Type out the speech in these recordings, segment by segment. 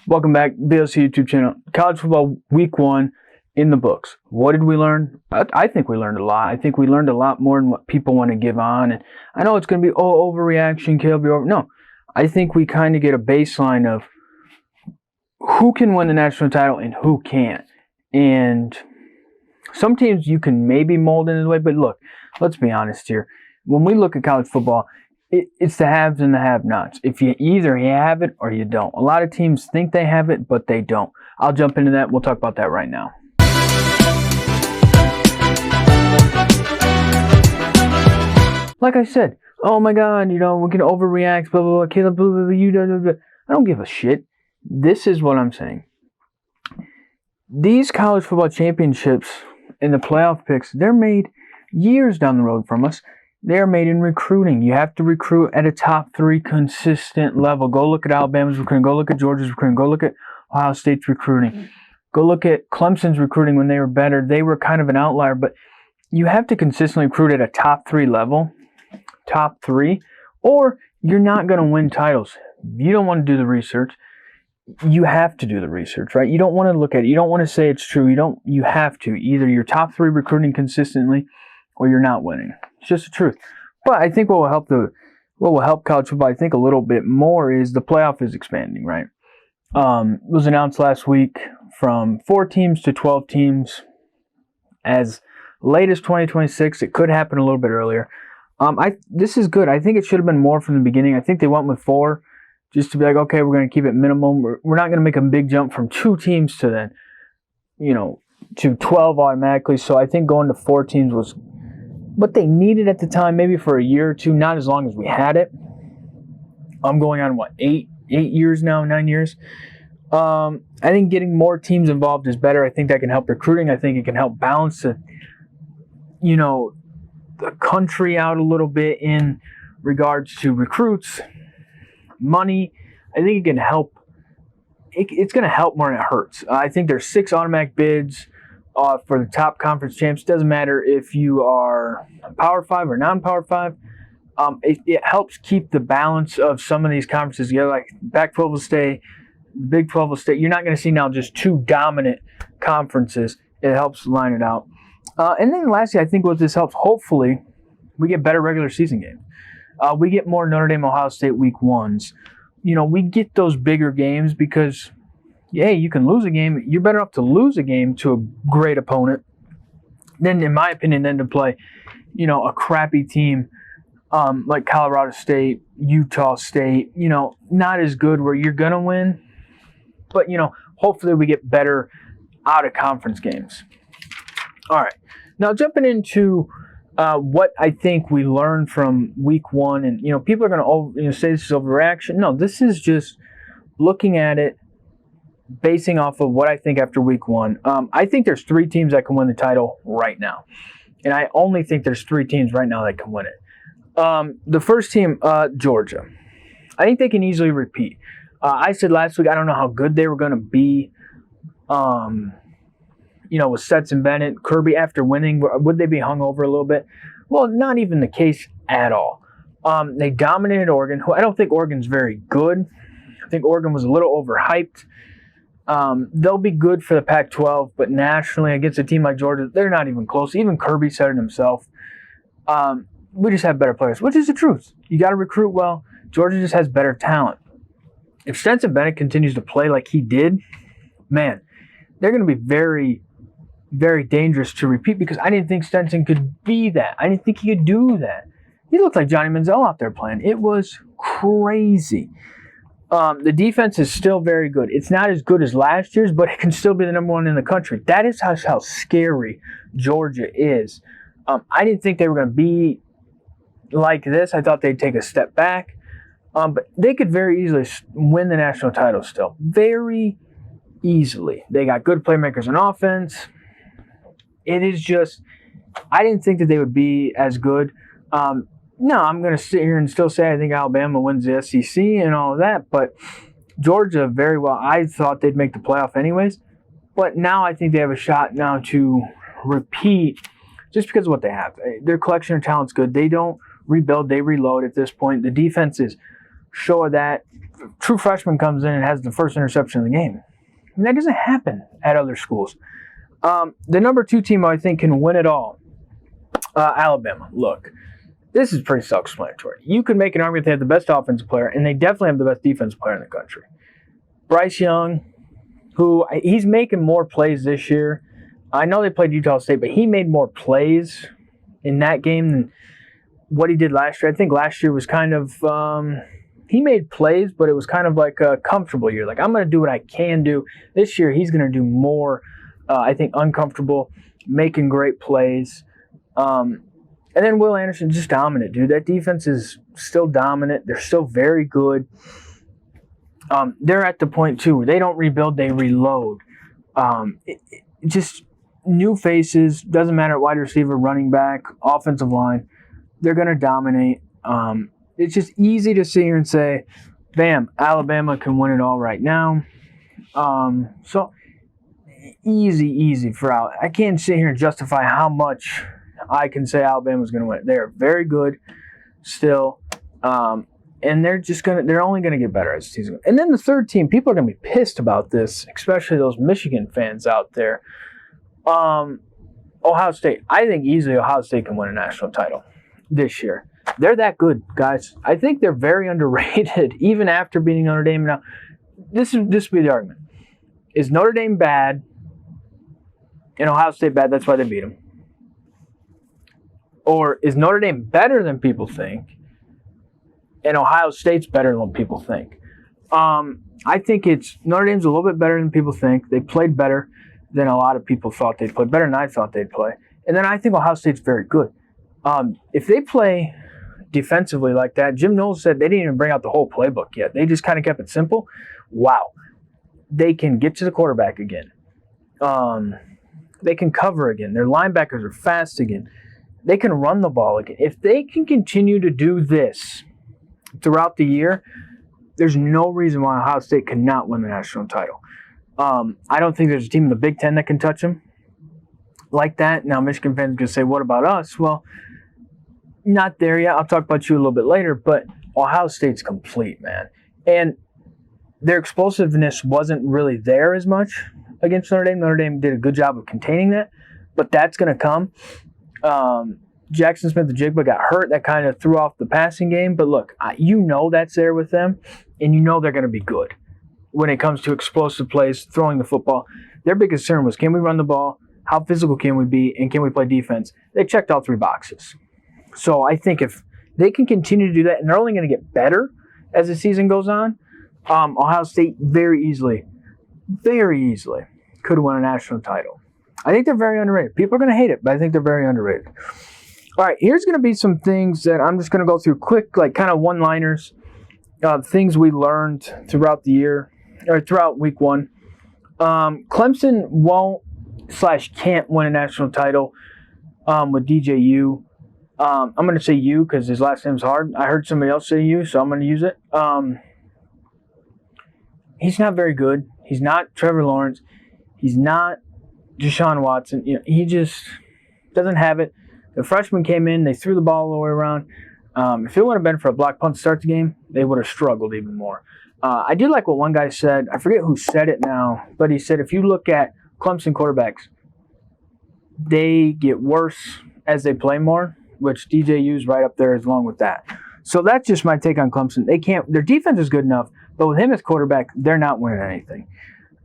Welcome back, V.O.C. YouTube channel. College football week 1 in the books. What did we learn? I think we learned a lot. I think we learned a lot more than what people want to give on. And I know it's going to be, overreaction, Caleb. No, I think we kind of get a baseline of who can win the national title and who can't. And some teams you can maybe mold in this way, but look, let's be honest here. When we look at college football, it's the haves and the have-nots. If you either have it or you don't. A lot of teams think they have it, but they don't. I'll jump into that. We'll talk about that right now. Like I said, oh my God, we can overreact, blah, blah, blah, Caleb, blah, blah, blah, you, blah, blah, blah. I don't give a shit. This is what I'm saying. These college football championships and the playoff picks, they're made years down the road from us. They're made in recruiting. You have to recruit at a top 3 consistent level. Go look at Alabama's recruiting. Go look at Georgia's recruiting. Go look at Ohio State's recruiting. Go look at Clemson's recruiting when they were better. They were kind of an outlier, but you have to consistently recruit at a top 3 level, top 3, or you're not going to win titles. You don't want to do the research. You have to do the research, right? You don't want to look at it. You don't want to say it's true. You have to. Either you're top 3 recruiting consistently or you're not winning. It's just the truth. But I think what will help college football, I think, a little bit more is the playoff is expanding, right? It was announced last week from 4 teams to 12 teams as late as 2026. It could happen a little bit earlier. This is good. I think it should have been more from the beginning. I think they went with 4 just to be like, okay, we're going to keep it minimum. We're not going to make a big jump from 2 teams to then, to 12 automatically. So I think going to 4 teams was what they needed at the time, maybe for a year or 2, not as long as we had it. I'm going on, 8 years now, 9 years. I think getting more teams involved is better. I think that can help recruiting. I think it can help balance the country out a little bit in regards to recruits, money. I think it can help. It's going to help more than it hurts. I think there's 6 automatic bids for the top conference champs. Doesn't matter if you are Power 5 or non-Power 5. It helps keep the balance of some of these conferences together. Like Pac-12 will stay, Big 12 will stay. You're not going to see now just 2 dominant conferences. It helps line it out. And then lastly, I think what this helps, hopefully, we get better regular season games. We get more Notre Dame, Ohio State week 1s. We get those bigger games because, you can lose a game. You're better off to lose a game to a great opponent than, in my opinion, than to play, a crappy team like Colorado State, Utah State, not as good where you're going to win. But, hopefully we get better out-of-conference games. All right. Now, jumping into what I think we learned from week 1, and people are going to say this is overreaction. No, this is just looking at it, basing off of what I think after week 1. I think there's 3 teams that can win the title right now, and I only think there's 3 teams right now that can win it. The first team, Georgia. I think they can easily repeat. I said last week I don't know how good they were going to be. With Stetson Bennett, Kirby after winning, would they be hung over a little bit? Well, not even the case at all. They dominated Oregon, who I don't think Oregon's very good. I think Oregon was a little overhyped. They'll be good for the Pac-12, but nationally against a team like Georgia, they're not even close. Even Kirby said it himself. We just have better players, which is the truth. You got to recruit well. Georgia just has better talent. If Stetson Bennett continues to play like he did, man, they're going to be very, very dangerous to repeat because I didn't think Stetson could be that. I didn't think he could do that. He looked like Johnny Manziel out there playing. It was crazy. The defense is still very good. It's not as good as last year's, but it can still be the number 1 in the country. That is how scary Georgia is. I didn't think they were going to be like this. I thought they'd take a step back. But they could very easily win the national title still. Very easily. They got good playmakers on offense. It is just, I didn't think that they would be as good. No, I'm going to sit here and still say I think Alabama wins the SEC and all of that, but Georgia very well. I thought they'd make the playoff anyways, but now I think they have a shot now to repeat just because of what they have. Their collection of talent's good. They don't rebuild, they reload at this point. The defense is show of that. True freshman comes in and has the first interception of the game. And that doesn't happen at other schools. The number 2 team I think can win it all, Alabama. Look, this is pretty self-explanatory. You could make an argument they have the best offensive player, and they definitely have the best defensive player in the country. Bryce Young, who he's making more plays this year. I know they played Utah State, but he made more plays in that game than what he did last year. I think last year was kind of he made plays, but it was kind of like a comfortable year. Like, I'm going to do what I can do. This year, he's going to do more, I think, uncomfortable, making great plays. And then Will Anderson, just dominant, dude. That defense is still dominant. They're still very good. They're at the point, too, where they don't rebuild, they reload. Just new faces, doesn't matter, wide receiver, running back, offensive line. They're going to dominate. It's just easy to sit here and say, bam, Alabama can win it all right now. So easy for Al. I can't sit here and justify how much I can say Alabama's going to win. They're very good still. And they're only going to get better as the season goes. And then the third team, people are going to be pissed about this, especially those Michigan fans out there. Ohio State. I think easily Ohio State can win a national title this year. They're that good, guys. I think they're very underrated, even after beating Notre Dame. Now, this would be the argument. Is Notre Dame bad and Ohio State bad? That's why they beat them. Or is Notre Dame better than people think and Ohio State's better than what people think? I think it's Notre Dame's a little bit better than people think. They played better than a lot of people thought they'd play. Better than I thought they'd play. And then I think Ohio State's very good. If they play defensively like that, Jim Knowles said they didn't even bring out the whole playbook yet. They just kind of kept it simple. Wow. They can get to the quarterback again. They can cover again. Their linebackers are fast again. They can run the ball again. If they can continue to do this throughout the year, there's no reason why Ohio State cannot win the national title. I don't think there's a team in the Big Ten that can touch them like that. Now, Michigan fans are going to say, what about us? Well, not there yet. I'll talk about you a little bit later, but Ohio State's complete, man. And their explosiveness wasn't really there as much against Notre Dame. Notre Dame did a good job of containing that, but that's going to come. Jackson Smith-Njigba got hurt. That kind of threw off the passing game. But look, you know that's there with them, and you know they're going to be good when it comes to explosive plays, throwing the football. Their big concern was, can we run the ball? How physical can we be? And can we play defense? They checked all 3 boxes. So I think if they can continue to do that, and they're only going to get better as the season goes on, Ohio State very easily could win a national title. I think they're very underrated. People are going to hate it, but I think they're very underrated. All right, here's going to be some things that I'm just going to go through quick, like kind of one-liners, things we learned throughout the year, or throughout week 1. Clemson won't/can't win a national title with DJU. I'm going to say U because his last name's hard. I heard somebody else say U, so I'm going to use it. He's not very good. He's not Trevor Lawrence. He's not Deshaun Watson. He just doesn't have it. The freshmen came in. They threw the ball all the way around. If it would have been for a block punt to start the game, they would have struggled even more. I did like what one guy said. I forget who said it now, but he said if you look at Clemson quarterbacks, they get worse as they play more, which DJU's right up there along with that. So that's just my take on Clemson. They can't. Their defense is good enough, but with him as quarterback, they're not winning anything.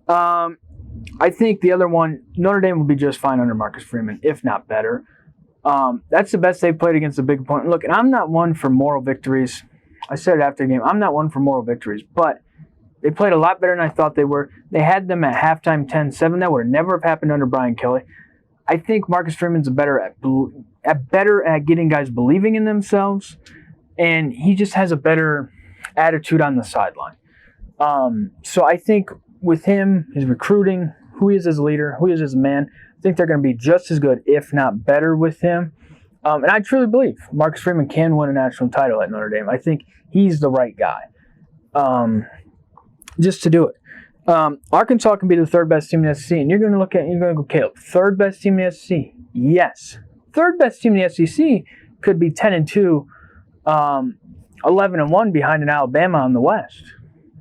I think the other one, Notre Dame will be just fine under Marcus Freeman, if not better. That's the best they've played against a big opponent. Look, and I'm not one for moral victories. I said it after the game. I'm not one for moral victories, but they played a lot better than I thought they were. They had them at halftime 10-7. That would have never have happened under Brian Kelly. I think Marcus Freeman's better at getting guys believing in themselves, and he just has a better attitude on the sideline. So I think with him, his recruiting, who he is as a leader, who he is as a man, I think they're going to be just as good, if not better, with him. And I truly believe Marcus Freeman can win a national title at Notre Dame. I think he's the right guy just to do it. Arkansas can be the third best team in the SEC, and you're going to go, Caleb, third best team in the SEC? Yes. Third best team in the SEC could be 10-2 11-1 behind an Alabama on the West.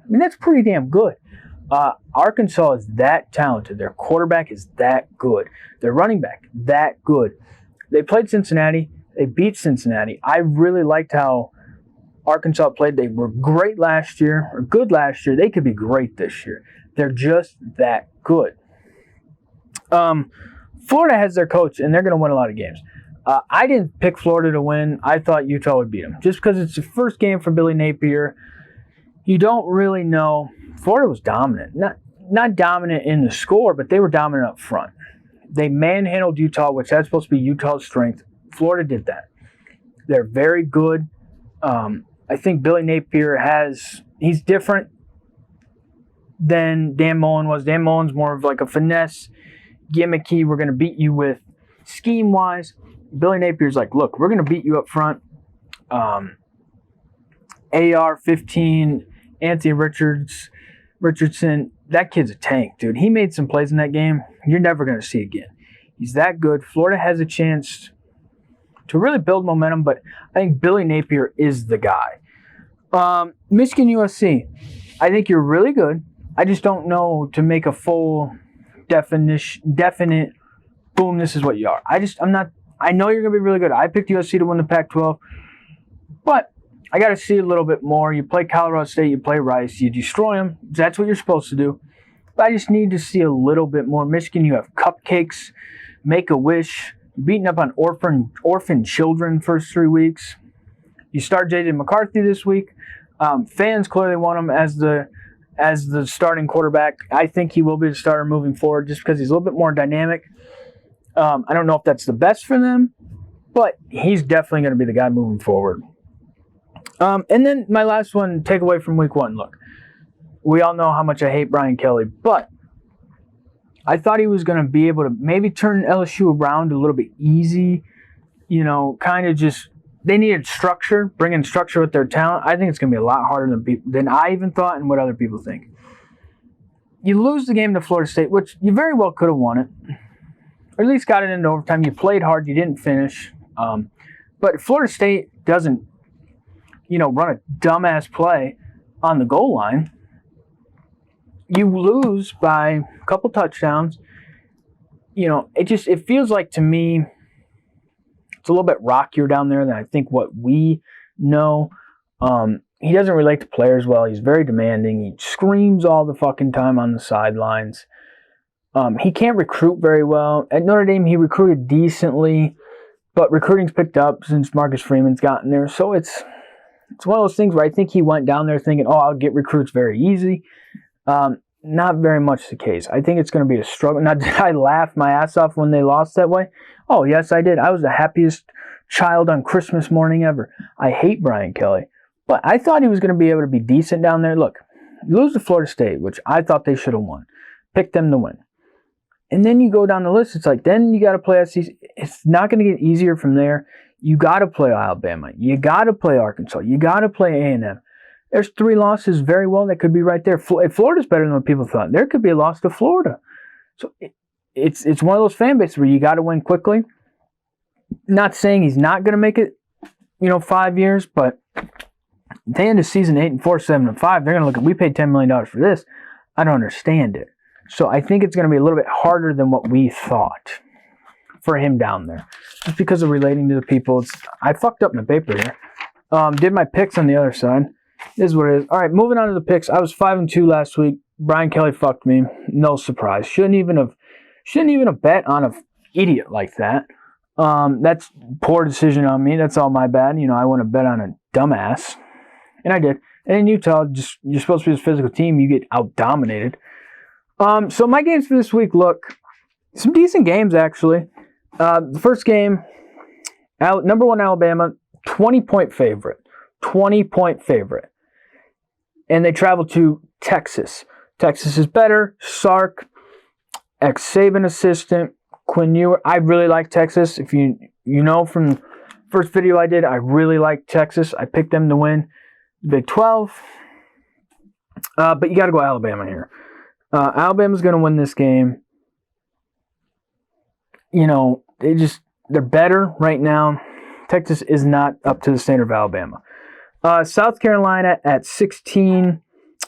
I mean, that's pretty damn good. Arkansas is that talented. Their quarterback is that good. Their running back, that good. They played Cincinnati. They beat Cincinnati. I really liked how Arkansas played. They were great last year, or good last year. They could be great this year. They're just that good. Florida has their coach, and they're going to win a lot of games. I didn't pick Florida to win. I thought Utah would beat them. Just because it's the first game for Billy Napier, you don't really know. Florida was dominant. Not dominant in the score, but they were dominant up front. They manhandled Utah, which that's supposed to be Utah's strength. Florida did that. They're very good. I think Billy Napier he's different than Dan Mullen was. Dan Mullen's more of like a finesse, gimmicky, we're going to beat you with scheme-wise. Billy Napier's like, look, we're going to beat you up front. AR-15, Anthony Richardson, that kid's a tank, dude. He made some plays in that game you're never going to see again. He's that good. Florida has a chance to really build momentum, but I think Billy Napier is the guy. Michigan USC, I think you're really good. I just don't know to make a full definite, boom, this is what you are. I know you're going to be really good. I picked USC to win the Pac-12, but I got to see a little bit more. You play Colorado State, you play Rice, you destroy them. That's what you're supposed to do. But I just need to see a little bit more. Michigan, you have cupcakes, Make-A-Wish, beating up on orphan children first 3 weeks. You start J.J. McCarthy this week. Fans clearly want him as the starting quarterback. I think he will be the starter moving forward just because he's a little bit more dynamic. I don't know if that's the best for them, but he's definitely going to be the guy moving forward. And then my last one, takeaway from week 1. Look, we all know how much I hate Brian Kelly, but I thought he was going to be able to maybe turn LSU around a little bit easy, kind of just, they needed structure, bring in structure with their talent. I think it's going to be a lot harder than I even thought and what other people think. You lose the game to Florida State, which you very well could have won it, or at least got it into overtime. You played hard, you didn't finish. But Florida State doesn't, run a dumbass play on the goal line. You lose by a couple touchdowns. It feels like to me it's a little bit rockier down there than I think what we know. He doesn't relate to players well. He's very demanding. He screams all the fucking time on the sidelines. He can't recruit very well. At Notre Dame, he recruited decently, but recruiting's picked up since Marcus Freeman's gotten there. So it's one of those things where I think he went down there thinking, I'll get recruits very easy. Not very much the case. I think it's going to be a struggle. Now, did I laugh my ass off when they lost that way? Oh, yes, I did. I was the happiest child on Christmas morning ever. I hate Brian Kelly, but I thought he was going to be able to be decent down there. Look, you lose to Florida State, which I thought they should have won. Pick them to win. And then you go down the list. It's like, then you got to play SEC. It's not going to get easier from there. You got to play Alabama. You got to play Arkansas. You got to play A&M. There's 3 losses very well that could be right there. If Florida's better than what people thought, there could be a loss to Florida. So it's one of those fan bases where you got to win quickly. Not saying he's not going to make it, 5 years, but they end the season 8-4, 7-5. They're going to look at, we paid $10 million for this. I don't understand it. So I think it's going to be a little bit harder than what we thought for him down there. Just because of relating to the people. I fucked up my paper here. Did my picks on the other side. This is what it is. All right, moving on to the picks. I was 5-2 last week. Brian Kelly fucked me. No surprise. Shouldn't even have bet on an idiot like that. That's poor decision on me. That's all my bad. I want to bet on a dumbass, and I did. And in Utah, you're supposed to be this physical team. You get out dominated. So my games for this week look some decent games actually. The first game, number 1 Alabama, 20-point favorite. 20-point favorite. And they travel to Texas. Texas is better. Sark, ex-Saban assistant, Quinn Ewer. I really like Texas. If you know from the first video I did, I really like Texas. I picked them to win Big 12. But you got to go Alabama here. Alabama's going to win this game. They're better right now. Texas is not up to the standard of Alabama. South Carolina at 16.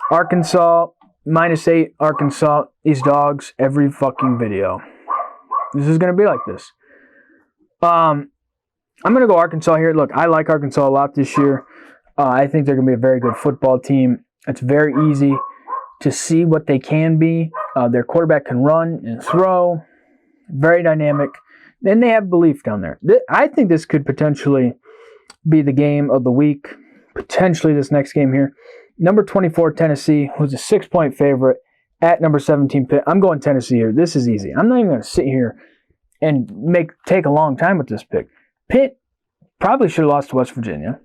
Arkansas, -8. Arkansas, these dogs, every fucking video. This is going to be like this. I'm going to go Arkansas here. Look, I like Arkansas a lot this year. I think they're going to be a very good football team. It's very easy to see what they can be. Their quarterback can run and throw. Very dynamic. Then they have belief down there. I think this could potentially be the game of the week. Potentially this next game here. Number 24, Tennessee, who's a 6-point favorite at number 17, Pitt. I'm going Tennessee here. This is easy. I'm not even going to sit here and take a long time with this pick. Pitt probably should have lost to West Virginia.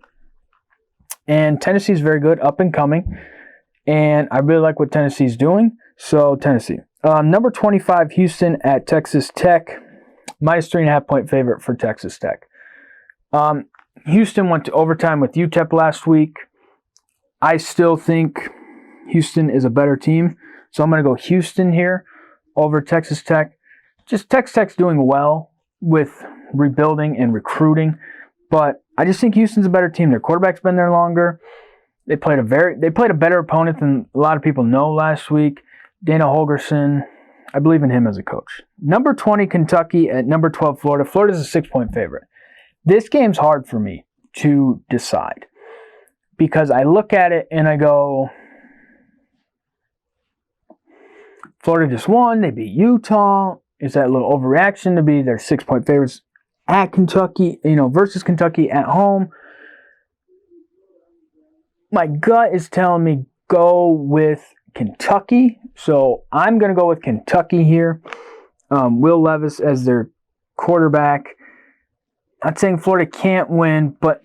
And Tennessee's very good, up and coming. And I really like what Tennessee's doing. So, Tennessee. Number 25, Houston at Texas Tech. -3.5-point favorite for Texas Tech. Houston went to overtime with UTEP last week. I still think Houston is a better team. So I'm going to go Houston here over Texas Tech. Just Texas Tech's doing well with rebuilding and recruiting. But I just think Houston's a better team. Their quarterback's been there longer. They played a better opponent than a lot of people know last week. Dana Holgorsen, I believe in him as a coach. Number 20, Kentucky at number 12, Florida. Florida's a 6-point favorite. This game's hard for me to decide because I look at it and I go, Florida just won. They beat Utah. Is that a little overreaction to be their 6-point favorites at Kentucky, versus Kentucky at home? My gut is telling me go with Kentucky. So I'm going to go with Kentucky here. Will Levis as their quarterback. Not saying Florida can't win, but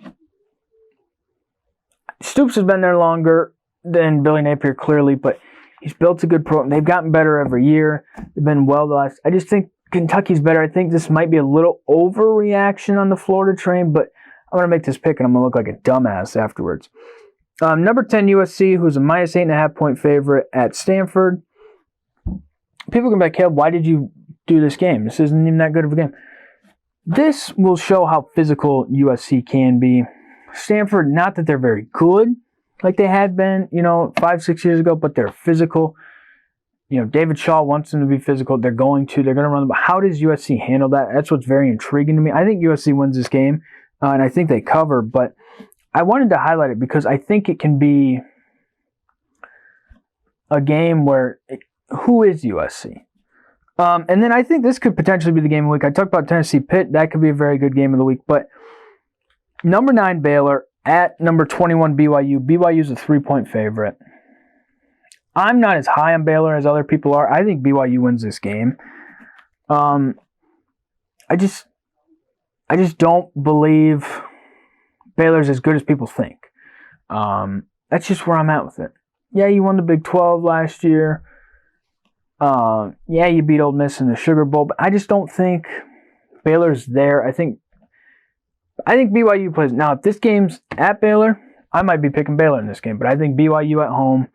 Stoops has been there longer than Billy Napier, clearly, but he's built a good program. They've gotten better every year. They've been well the last. I just think Kentucky's better. I think this might be a little overreaction on the Florida train, but I'm going to make this pick, and I'm going to look like a dumbass afterwards. Number 10, USC, who's a -8.5-point favorite at Stanford. People are going to be like, Caleb, why did you do this game? This isn't even that good of a game. This will show how physical USC can be. Stanford, not that they're very good like they had been, 5-6 years ago, but they're physical. David Shaw wants them to be physical. They're going to run them. But how does USC handle that? That's what's very intriguing to me. I think USC wins this game, and I think they cover, but I wanted to highlight it because I think it can be a game where who is USC? And then I think this could potentially be the game of the week. I talked about Tennessee Pitt. That could be a very good game of the week. But number 9, Baylor at number 21, BYU. BYU's a 3-point favorite. I'm not as high on Baylor as other people are. I think BYU wins this game. I just don't believe Baylor's as good as people think. That's just where I'm at with it. Yeah, you won the Big 12 last year. Yeah, you beat Ole Miss in the Sugar Bowl, but I just don't think Baylor's there. I think BYU plays. Now, if this game's at Baylor, I might be picking Baylor in this game, but I think BYU at home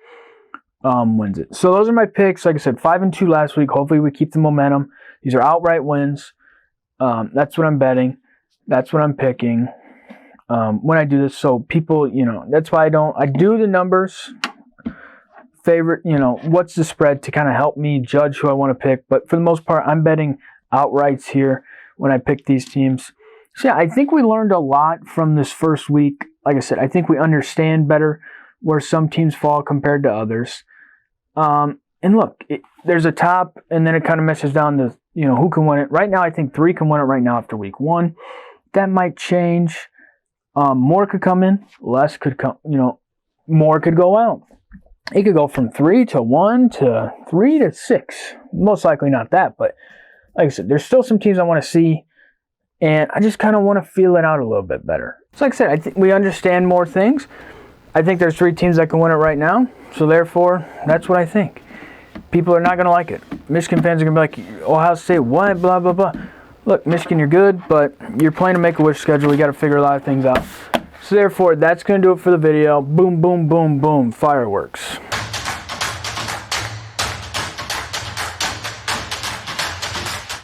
wins it. So those are my picks. Like I said, 5-2 last week. Hopefully we keep the momentum. These are outright wins. That's what I'm betting. That's what I'm picking when I do this. So people, that's why I do the numbers. Favorite, what's the spread to kind of help me judge who I want to pick. But for the most part, I'm betting outrights here when I pick these teams. So yeah, I think we learned a lot from this first week. Like I said, I think we understand better where some teams fall compared to others. And look, there's a top, and then it kind of meshes down to, who can win it. Right now, I think 3 can win it right now after week 1. That might change. More could come in. Less could come, more could go out. It could go from 3 to 1 to 3 to 6. Most likely not that, but like I said, there's still some teams I want to see, and I just kind of want to feel it out a little bit better. So like I said, I think we understand more things. I think there's 3 teams that can win it right now, so therefore, that's what I think. People are not going to like it. Michigan fans are going to be like, Ohio State, what, blah, blah, blah. Look, Michigan, you're good, but you're playing a Make-A-Wish schedule. We got to figure a lot of things out. So therefore, that's going to do it for the video. Boom, boom, boom, boom. Fireworks.